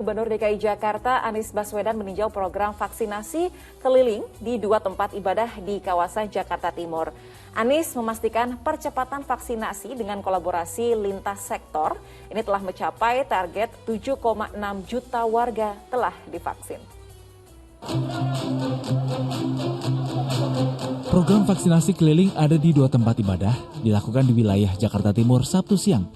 Gubernur DKI Jakarta Anies Baswedan meninjau program vaksinasi keliling di 2 tempat ibadah di kawasan Jakarta Timur. Anies memastikan percepatan vaksinasi dengan kolaborasi lintas sektor ini telah mencapai target 7,6 juta warga telah divaksin. Program vaksinasi keliling ada di 2 tempat ibadah dilakukan di wilayah Jakarta Timur Sabtu siang.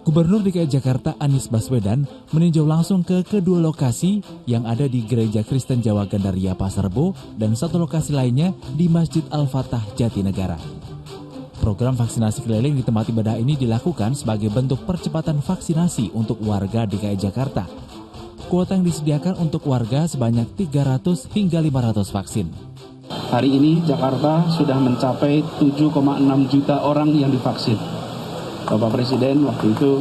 Gubernur DKI Jakarta Anies Baswedan meninjau langsung ke kedua lokasi yang ada di Gereja Kristen Jawa Gandaria Pasar Rebo dan satu lokasi lainnya di Masjid Al-Fatah Jatinegara. Program vaksinasi keliling di tempat ibadah ini dilakukan sebagai bentuk percepatan vaksinasi untuk warga DKI Jakarta. Kuota yang disediakan untuk warga sebanyak 300 hingga 500 vaksin. Hari ini Jakarta sudah mencapai 7,6 juta orang yang divaksin. Bapak Presiden waktu itu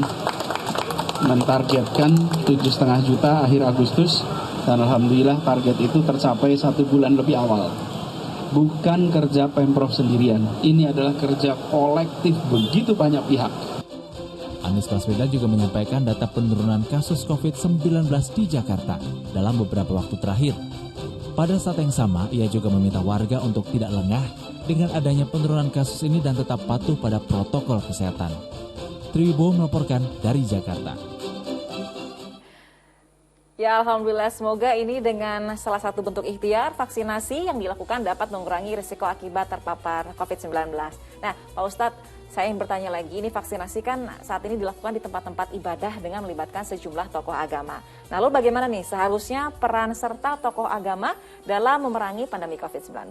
mentargetkan 7,5 juta akhir Agustus dan alhamdulillah target itu tercapai 1 bulan lebih awal. Bukan kerja Pemprov sendirian, ini adalah kerja kolektif begitu banyak pihak. Anies Baswedan juga menyampaikan data penurunan kasus COVID-19 di Jakarta dalam beberapa waktu terakhir. Pada saat yang sama, ia juga meminta warga untuk tidak lengah dengan adanya penurunan kasus ini dan tetap patuh pada protokol kesehatan. Triwibowo melaporkan dari Jakarta. Ya, alhamdulillah, semoga ini dengan salah satu bentuk ikhtiar vaksinasi yang dilakukan dapat mengurangi risiko akibat terpapar COVID-19. Nah, Pak Ustadz, saya ingin bertanya lagi, ini vaksinasi kan saat ini dilakukan di tempat-tempat ibadah dengan melibatkan sejumlah tokoh agama. Nah, lalu bagaimana nih seharusnya peran serta tokoh agama dalam memerangi pandemi COVID-19?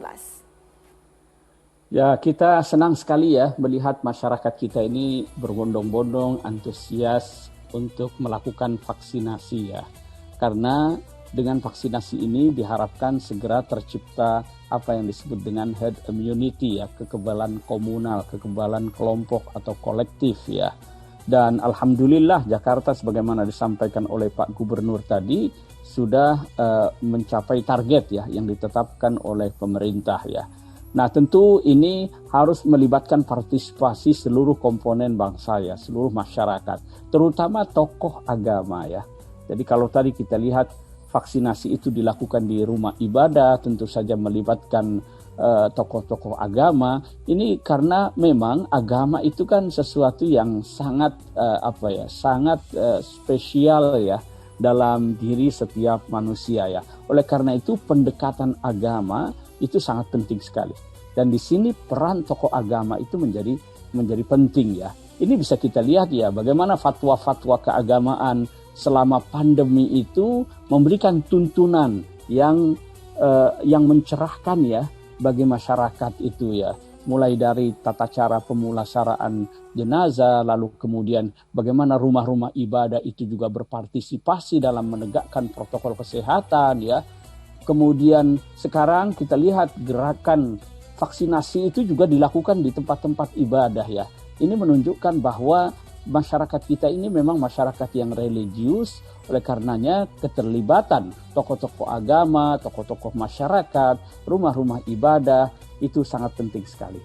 Ya, kita senang sekali ya melihat masyarakat kita ini berbondong-bondong antusias untuk melakukan vaksinasi ya. Karena dengan vaksinasi ini diharapkan segera tercipta apa yang disebut dengan herd immunity ya, kekebalan komunal, kekebalan kelompok atau kolektif ya. Dan alhamdulillah Jakarta sebagaimana disampaikan oleh Pak Gubernur tadi sudah mencapai target ya yang ditetapkan oleh pemerintah ya. Nah, tentu ini harus melibatkan partisipasi seluruh komponen bangsa ya, seluruh masyarakat, terutama tokoh agama ya. Jadi kalau tadi kita lihat vaksinasi itu dilakukan di rumah ibadah, tentu saja melibatkan tokoh-tokoh agama. Ini karena memang agama itu kan sesuatu yang sangat sangat spesial ya dalam diri setiap manusia ya. Oleh karena itu pendekatan agama itu sangat penting sekali. Dan di sini peran tokoh agama itu menjadi penting ya. Ini bisa kita lihat ya bagaimana fatwa-fatwa keagamaan selama pandemi itu memberikan tuntunan yang mencerahkan ya bagi masyarakat itu ya. Mulai dari tata cara pemulasaraan jenazah, lalu kemudian bagaimana rumah-rumah ibadah itu juga berpartisipasi dalam menegakkan protokol kesehatan ya. Kemudian sekarang kita lihat gerakan vaksinasi itu juga dilakukan di tempat-tempat ibadah ya. Ini menunjukkan bahwa masyarakat kita ini memang masyarakat yang religius, oleh karenanya keterlibatan tokoh-tokoh agama, tokoh-tokoh masyarakat, rumah-rumah ibadah itu sangat penting sekali.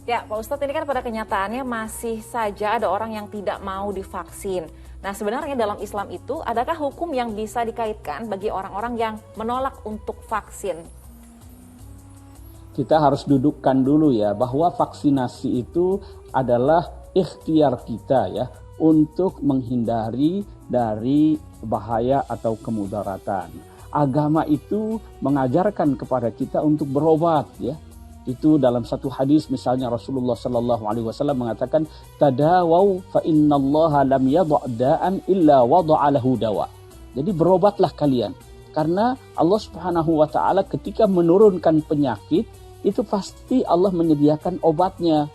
Ya, Pak Ustadz, ini kan pada kenyataannya masih saja ada orang yang tidak mau divaksin. Nah, sebenarnya dalam Islam itu adakah hukum yang bisa dikaitkan bagi orang-orang yang menolak untuk vaksin? Kita harus dudukkan dulu ya bahwa vaksinasi itu adalah ikhtiar kita ya untuk menghindari dari bahaya atau kemudaratan. Agama itu mengajarkan kepada kita untuk berobat ya. Itu dalam satu hadis misalnya Rasulullah Sallallahu Alaihi Wasallam mengatakan tadawau fa innallaha lam yadha' da'an illa wada'a lahu dawa. Jadi berobatlah kalian karena Allah Subhanahu wa taala ketika menurunkan penyakit itu pasti Allah menyediakan obatnya.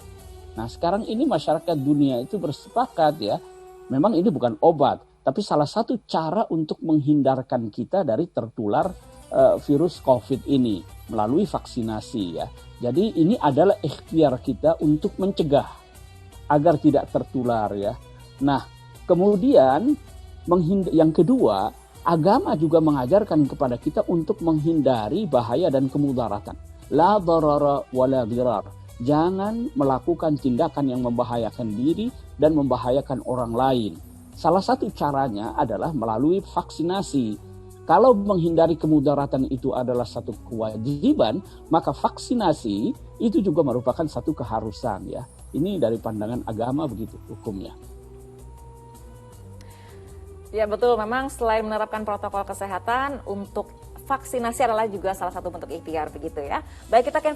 Nah, sekarang ini masyarakat dunia itu bersepakat ya. Memang ini bukan obat, tapi salah satu cara untuk menghindarkan kita dari tertular virus COVID ini melalui vaksinasi ya. Jadi ini adalah ikhtiar kita untuk mencegah agar tidak tertular ya. Nah, kemudian yang kedua, agama juga mengajarkan kepada kita untuk menghindari bahaya dan kemudaratan. La darara wa la dirar. Jangan melakukan tindakan yang membahayakan diri dan membahayakan orang lain. salah satu caranya adalah melalui vaksinasi. Kalau menghindari kemudaratan itu adalah satu kewajiban, maka vaksinasi itu juga merupakan satu keharusan ya. Ini dari pandangan agama begitu hukumnya. Ya betul, memang selain menerapkan protokol kesehatan, untuk vaksinasi adalah juga salah satu bentuk ikhtiar begitu ya. Baik, kita ke